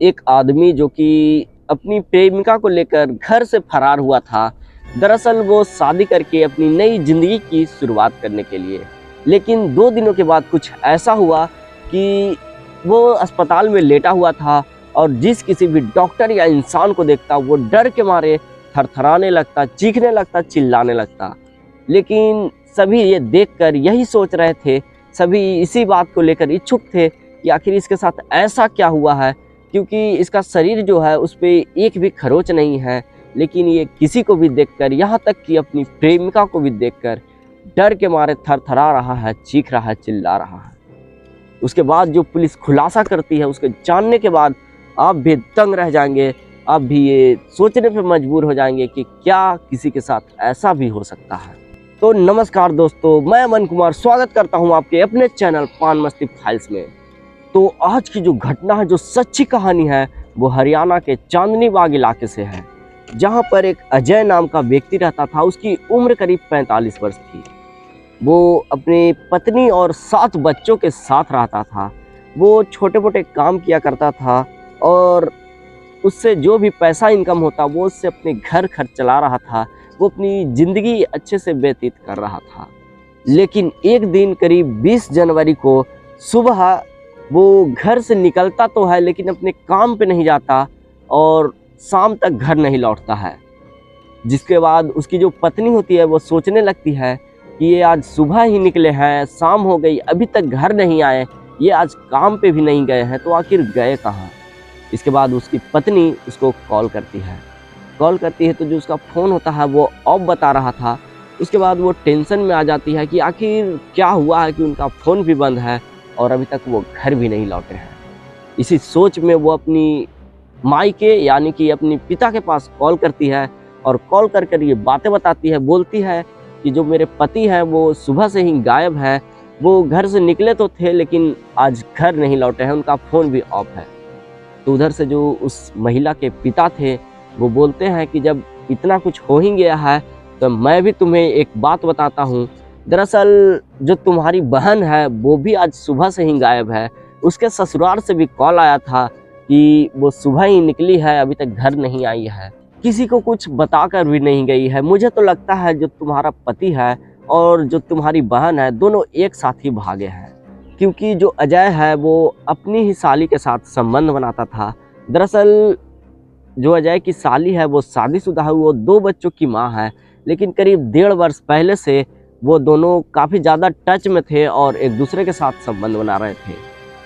एक आदमी जो कि अपनी प्रेमिका को लेकर घर से फरार हुआ था। दरअसल वो शादी करके अपनी नई ज़िंदगी की शुरुआत करने के लिए, लेकिन 2 दिनों के बाद कुछ ऐसा हुआ कि वो अस्पताल में लेटा हुआ था और जिस किसी भी डॉक्टर या इंसान को देखता वो डर के मारे थरथराने लगता, चीखने लगता, चिल्लाने लगता। लेकिन सभी ये देखकर यही सोच रहे थे, सभी इसी बात को लेकर इच्छुक थे कि आखिर इसके साथ ऐसा क्या हुआ है, क्योंकि इसका शरीर जो है उस पे एक भी खरोंच नहीं है। लेकिन ये किसी को भी देखकर, यहाँ तक कि अपनी प्रेमिका को भी देखकर डर के मारे थरथरा रहा है, चीख रहा है, चिल्ला रहा है। उसके बाद जो पुलिस खुलासा करती है उसके जानने के बाद आप भी दंग रह जाएंगे, आप भी ये सोचने पर मजबूर हो जाएंगे कि क्या किसी के साथ ऐसा भी हो सकता है। तो नमस्कार दोस्तों, मैं अमन कुमार स्वागत करता हूं आपके अपने चैनल पान मस्ती फाइल्स में। तो आज की जो घटना है, जो सच्ची कहानी है, वो हरियाणा के चांदनी बाग इलाके से है, जहां पर एक अजय नाम का व्यक्ति रहता था। उसकी उम्र करीब 45 वर्ष थी। वो अपनी पत्नी और 7 बच्चों के साथ रहता था। वो छोटे मोटे काम किया करता था और उससे जो भी पैसा इनकम होता वो उससे अपने घर खर्च चला रहा था। वो अपनी ज़िंदगी अच्छे से व्यतीत कर रहा था। लेकिन एक दिन करीब 20 जनवरी को सुबह वो घर से निकलता तो है लेकिन अपने काम पे नहीं जाता और शाम तक घर नहीं लौटता है। जिसके बाद उसकी जो पत्नी होती है वो सोचने लगती है कि ये आज सुबह ही निकले हैं, शाम हो गई, अभी तक घर नहीं आए, ये आज काम पे भी नहीं गए हैं, तो आखिर गए कहाँ। इसके बाद उसकी पत्नी उसको कॉल करती है तो जो उसका फ़ोन होता है वो ऑफ बता रहा था। उसके बाद वो टेंशन में आ जाती है कि आखिर क्या हुआ है कि उनका फ़ोन भी बंद है और अभी तक वो घर भी नहीं लौटे हैं। इसी सोच में वो अपनी मायके यानी कि अपने पिता के पास कॉल करती है और कॉल कर ये बातें बताती है। बोलती है कि जो मेरे पति हैं वो सुबह से ही गायब है, वो घर से निकले तो थे लेकिन आज घर नहीं लौटे हैं, उनका फ़ोन भी ऑफ है। तो उधर से जो उस महिला के पिता थे वो बोलते हैं कि जब इतना कुछ हो ही गया है तो मैं भी तुम्हें एक बात बताता हूँ। दरअसल जो तुम्हारी बहन है वो भी आज सुबह से ही गायब है। उसके ससुराल से भी कॉल आया था कि वो सुबह ही निकली है, अभी तक घर नहीं आई है, किसी को कुछ बताकर भी नहीं गई है। मुझे तो लगता है जो तुम्हारा पति है और जो तुम्हारी बहन है दोनों एक साथ ही भागे हैं, क्योंकि जो अजय है वो अपनी ही साली के साथ संबंध बनाता था। दरअसल जो अजय की साली है वो शादीशुदा है, वो 2 बच्चों की माँ है, लेकिन करीब 1.5 वर्ष पहले से वो दोनों काफ़ी ज़्यादा टच में थे और एक दूसरे के साथ संबंध बना रहे थे,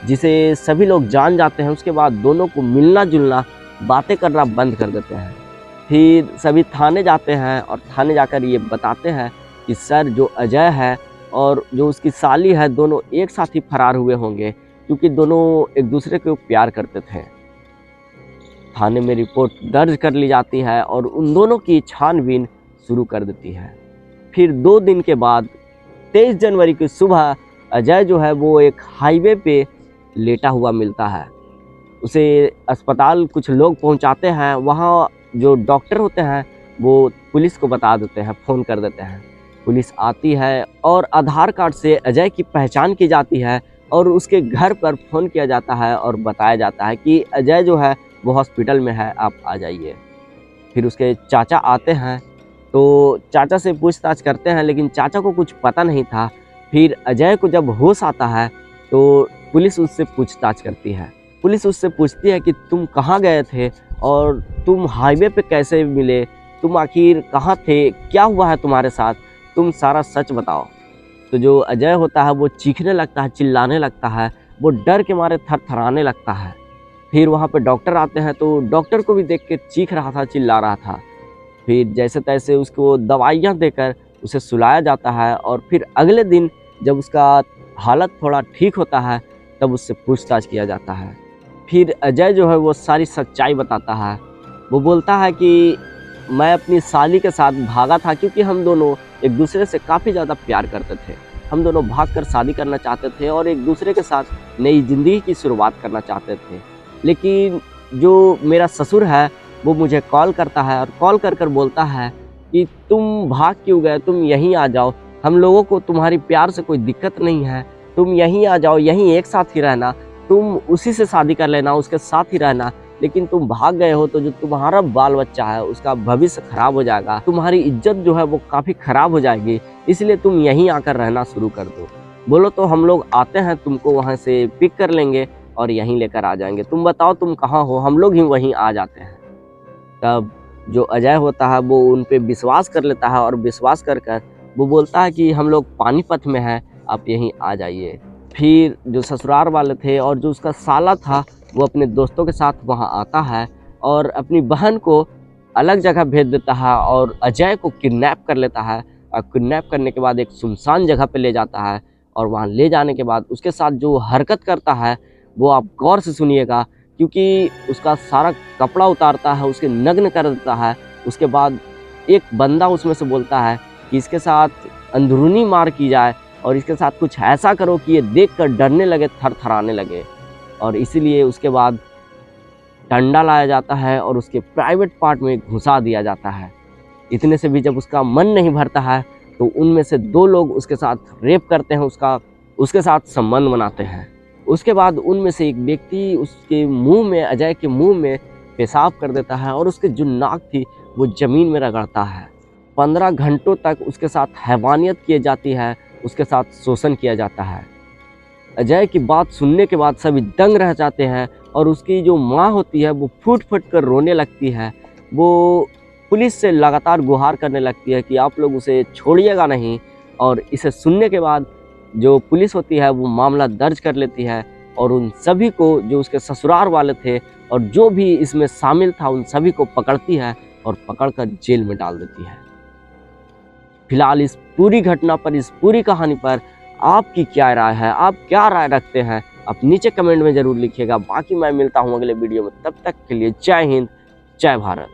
जिसे सभी लोग जान जाते हैं। उसके बाद दोनों को मिलना जुलना, बातें करना बंद कर देते हैं। फिर सभी थाने जाते हैं और थाने जाकर ये बताते हैं कि सर जो अजय है और जो उसकी साली है दोनों एक साथ ही फरार हुए होंगे, क्योंकि दोनों एक दूसरे को प्यार करते थे। थाने में रिपोर्ट दर्ज कर ली जाती है और उन दोनों की छानबीन शुरू कर देती है। फिर 2 दिन के बाद 23 जनवरी की सुबह अजय जो है वो एक हाईवे पे लेटा हुआ मिलता है। उसे अस्पताल कुछ लोग पहुंचाते हैं। वहाँ जो डॉक्टर होते हैं वो पुलिस को बता देते हैं, फ़ोन कर देते हैं। पुलिस आती है और आधार कार्ड से अजय की पहचान की जाती है और उसके घर पर फ़ोन किया जाता है और बताया जाता है कि अजय जो है वो हॉस्पिटल में है, आप आ जाइए। फिर उसके चाचा आते हैं तो चाचा से पूछताछ करते हैं, लेकिन चाचा को कुछ पता नहीं था। फिर अजय को जब होश आता है तो पुलिस उससे पूछताछ करती है। पुलिस उससे पूछती है कि तुम कहाँ गए थे और तुम हाईवे पे कैसे मिले, तुम आखिर कहाँ थे, क्या हुआ है तुम्हारे साथ, तुम सारा सच बताओ। तो जो अजय होता है वो चीखने लगता है, चिल्लाने लगता है, वो डर के मारे थरथराने लगता है। फिर वहाँ पे डॉक्टर आते हैं तो डॉक्टर को भी देख के चीख रहा था, चिल्ला रहा था। फिर जैसे तैसे उसको दवाइयाँ देकर उसे सुलाया जाता है और फिर अगले दिन जब उसका हालत थोड़ा ठीक होता है तब उससे पूछताछ किया जाता है। फिर अजय जो है वो सारी सच्चाई बताता है। वो बोलता है कि मैं अपनी साली के साथ भागा था क्योंकि हम दोनों एक दूसरे से काफ़ी ज़्यादा प्यार करते थे। हम दोनों भागकर शादी करना चाहते थे और एक दूसरे के साथ नई ज़िंदगी की शुरुआत करना चाहते थे। लेकिन जो मेरा ससुर है वो मुझे कॉल करता है और कॉल कर बोलता है कि तुम भाग क्यों गए, तुम यहीं आ जाओ, हम लोगों को तुम्हारी प्यार से कोई दिक्कत नहीं है, तुम यहीं आ जाओ, यहीं एक साथ ही रहना। तुम उसी से शादी कर लेना, उसके साथ ही रहना, लेकिन तुम भाग गए हो तो जो तुम्हारा बाल बच्चा है उसका भविष्य खराब हो जाएगा, तुम्हारी इज्जत जो है वो काफ़ी खराब हो जाएगी, इसलिए तुम यहीं आकर रहना शुरू कर दो। बोलो तो हम लोग आते हैं, तुमको वहाँ से पिक कर लेंगे और यहीं लेकर आ जाएंगे, तुम बताओ तुम कहाँ हो, हम लोग ही वहीं आ जाते हैं। तब जो अजय होता है वो उन पे विश्वास कर लेता है और विश्वास कर कर वो बोलता है कि हम लोग पानीपत में हैं, आप यहीं आ जाइए। फिर जो ससुराल वाले थे और जो उसका साला था वो अपने दोस्तों के साथ वहाँ आता है और अपनी बहन को अलग जगह भेज देता है और अजय को किडनैप कर लेता है और किडनैप करने के बाद एक सुनसान जगह पे ले जाता है और वहाँ ले जाने के बाद उसके साथ जो हरकत करता है वो आप गौर से सुनिएगा, क्योंकि उसका सारा कपड़ा उतारता है, उसके नग्न कर देता है। उसके बाद एक बंदा उसमें से बोलता है कि इसके साथ अंदरूनी मार की जाए और इसके साथ कुछ ऐसा करो कि ये देखकर डरने लगे, थरथराने लगे। और इसीलिए उसके बाद डंडा लाया जाता है और उसके प्राइवेट पार्ट में घुसा दिया जाता है। इतने से भी जब उसका मन नहीं भरता है तो उनमें से 2 लोग उसके साथ रेप करते हैं, उसके साथ संबंध बनाते हैं। उसके बाद उनमें से एक व्यक्ति उसके मुंह में, अजय के मुंह में पेशाब कर देता है और उसकी जो नाक थी वो ज़मीन में रगड़ता है। 15 घंटों तक उसके साथ हैवानियत की जाती है, उसके साथ शोषण किया जाता है। अजय की बात सुनने के बाद सभी दंग रह जाते हैं और उसकी जो माँ होती है वो फूट फूट कर रोने लगती है। वो पुलिस से लगातार गुहार करने लगती है कि आप लोग उसे छोड़िएगा नहीं, और इसे सुनने के बाद जो पुलिस होती है वो मामला दर्ज कर लेती है और उन सभी को, जो उसके ससुराल वाले थे और जो भी इसमें शामिल था, उन सभी को पकड़ती है और पकड़कर जेल में डाल देती है। फिलहाल इस पूरी घटना पर, इस पूरी कहानी पर आपकी क्या राय है, आप क्या राय रखते हैं, आप नीचे कमेंट में ज़रूर लिखिएगा। बाकी मैं मिलता हूँ अगले वीडियो में, तब तक के लिए जय हिंद, जय भारत।